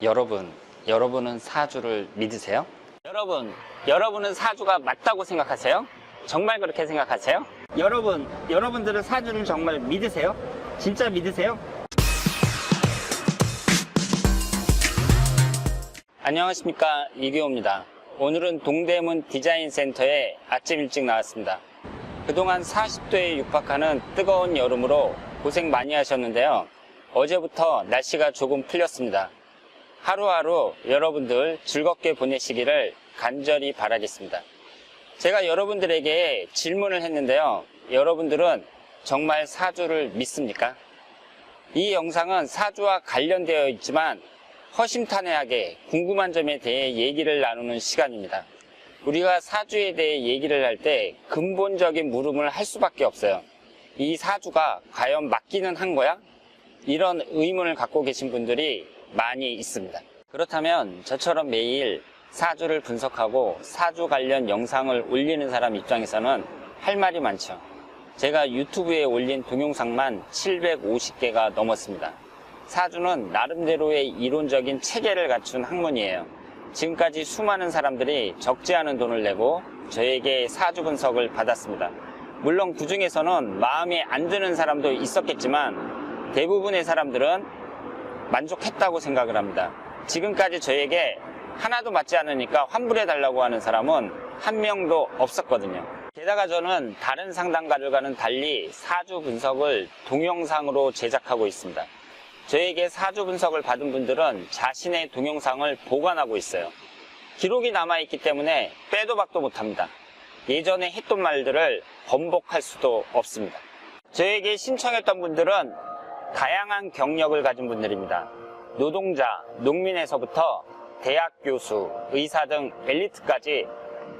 여러분은 사주를 믿으세요? 여러분은 사주가 맞다고 생각하세요? 정말 그렇게 생각하세요? 여러분들은 사주를 정말 믿으세요? 진짜 믿으세요? 안녕하십니까, 이규호입니다. 오늘은 동대문 디자인센터에 아침 일찍 나왔습니다. 그동안 40도에 육박하는 뜨거운 여름으로 고생 많이 하셨는데요. 어제부터 날씨가 조금 풀렸습니다. 하루하루 여러분들 즐겁게 보내시기를 간절히 바라겠습니다. 제가 여러분들에게 질문을 했는데요. 여러분들은 정말 사주를 믿습니까? 이 영상은 사주와 관련되어 있지만 허심탄회하게 궁금한 점에 대해 얘기를 나누는 시간입니다. 우리가 사주에 대해 얘기를 할 때 근본적인 물음을 할 수밖에 없어요. 이 사주가 과연 맞기는 한 거야? 이런 의문을 갖고 계신 분들이 많이 있습니다. 그렇다면 저처럼 매일 사주를 분석하고 사주 관련 영상을 올리는 사람 입장에서는 할 말이 많죠. 제가 유튜브에 올린 동영상만 750개가 넘었습니다. 사주는 나름대로의 이론적인 체계를 갖춘 학문이에요. 지금까지 수많은 사람들이 적지 않은 돈을 내고 저에게 사주 분석을 받았습니다. 물론 그 중에서는 마음에 안 드는 사람도 있었겠지만 대부분의 사람들은 만족했다고 생각을 합니다. 지금까지 저에게 하나도 맞지 않으니까 환불해 달라고 하는 사람은 한 명도 없었거든요. 게다가 저는 다른 상담가들과는 달리 사주 분석을 동영상으로 제작하고 있습니다. 저에게 사주 분석을 받은 분들은 자신의 동영상을 보관하고 있어요. 기록이 남아있기 때문에 빼도 박도 못합니다. 예전에 했던 말들을 번복할 수도 없습니다. 저에게 신청했던 분들은 다양한 경력을 가진 분들입니다. 노동자, 농민에서부터 대학 교수, 의사 등 엘리트까지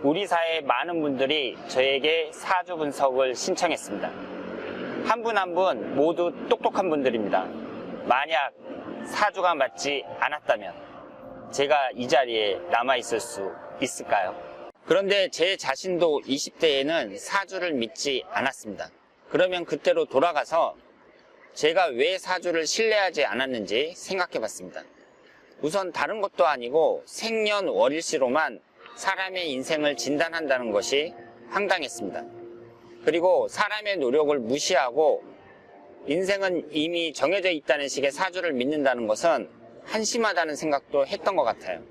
우리 사회의 많은 분들이 저에게 사주 분석을 신청했습니다. 한 분 한 분 모두 똑똑한 분들입니다. 만약 사주가 맞지 않았다면 제가 이 자리에 남아있을 수 있을까요? 그런데 제 자신도 20대에는 사주를 믿지 않았습니다. 그러면 그때로 돌아가서 제가 왜 사주를 신뢰하지 않았는지 생각해 봤습니다. 우선 다른 것도 아니고 생년월일시로만 사람의 인생을 진단한다는 것이 황당했습니다. 그리고 사람의 노력을 무시하고 인생은 이미 정해져 있다는 식의 사주를 믿는다는 것은 한심하다는 생각도 했던 것 같아요.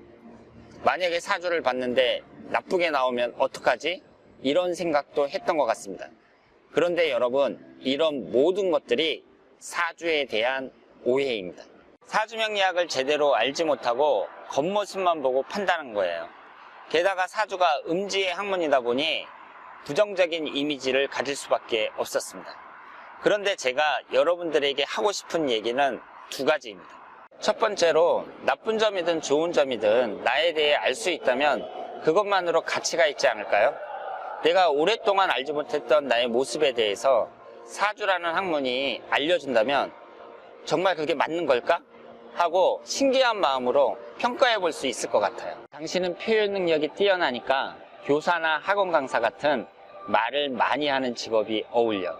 만약에 사주를 봤는데 나쁘게 나오면 어떡하지? 이런 생각도 했던 것 같습니다. 그런데 여러분, 이런 모든 것들이 사주에 대한 오해입니다. 사주명리학을 제대로 알지 못하고 겉모습만 보고 판단한 거예요. 게다가 사주가 음지의 학문이다 보니 부정적인 이미지를 가질 수밖에 없었습니다. 그런데 제가 여러분들에게 하고 싶은 얘기는 두 가지입니다. 첫 번째로 나쁜 점이든 좋은 점이든 나에 대해 알 수 있다면 그것만으로 가치가 있지 않을까요? 내가 오랫동안 알지 못했던 나의 모습에 대해서 사주라는 학문이 알려준다면 정말 그게 맞는 걸까? 하고 신기한 마음으로 평가해 볼 수 있을 것 같아요. 당신은 표현 능력이 뛰어나니까 교사나 학원 강사 같은 말을 많이 하는 직업이 어울려.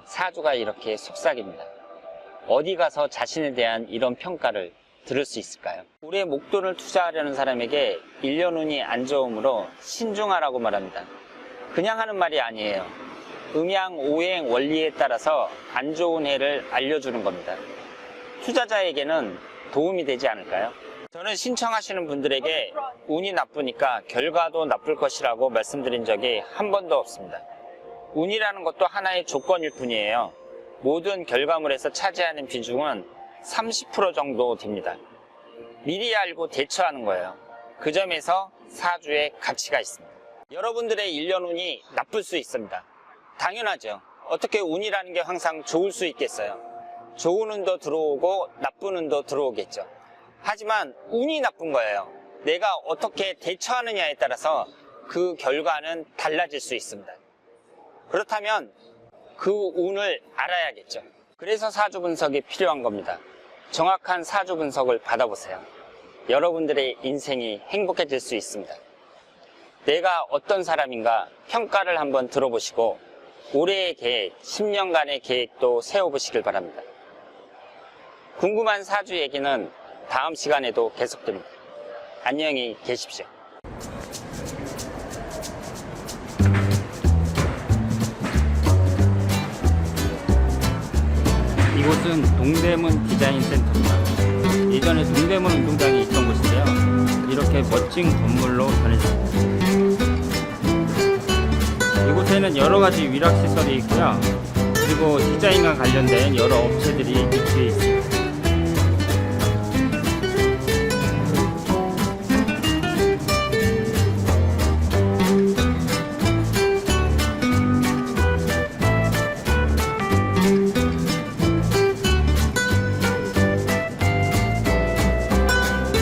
사주가 이렇게 속삭입니다. 어디 가서 자신에 대한 이런 평가를 들을 수 있을까요? 올해 목돈을 투자하려는 사람에게 1년 운이 안 좋으므로 신중하라고 말합니다. 그냥 하는 말이 아니에요. 음양 오행 원리에 따라서 안 좋은 해를 알려주는 겁니다. 투자자에게는 도움이 되지 않을까요? 저는 신청하시는 분들에게 운이 나쁘니까 결과도 나쁠 것이라고 말씀드린 적이 한 번도 없습니다. 운이라는 것도 하나의 조건일 뿐이에요. 모든 결과물에서 차지하는 비중은 30% 정도 됩니다. 미리 알고 대처하는 거예요. 그 점에서 사주의 가치가 있습니다. 여러분들의 1년 운이 나쁠 수 있습니다. 당연하죠. 어떻게 운이라는 게 항상 좋을 수 있겠어요. 좋은 운도 들어오고 나쁜 운도 들어오겠죠. 하지만 운이 나쁜 거예요. 내가 어떻게 대처하느냐에 따라서 그 결과는 달라질 수 있습니다. 그렇다면 그 운을 알아야겠죠. 그래서 사주 분석이 필요한 겁니다. 정확한 사주 분석을 받아보세요. 여러분들의 인생이 행복해질 수 있습니다. 내가 어떤 사람인가 평가를 한번 들어보시고 올해의 계획, 10년간의 계획도 세워보시길 바랍니다. 궁금한 사주 얘기는 다음 시간에도 계속됩니다. 안녕히 계십시오. 이곳은 동대문 디자인 센터입니다. 예전에 동대문 운동장이 있던 곳인데요. 이렇게 멋진 건물로 변했습니다. 이곳에는 여러 가지 위락 시설이 있고요. 그리고 디자인과 관련된 여러 업체들이 위치해 있습니다.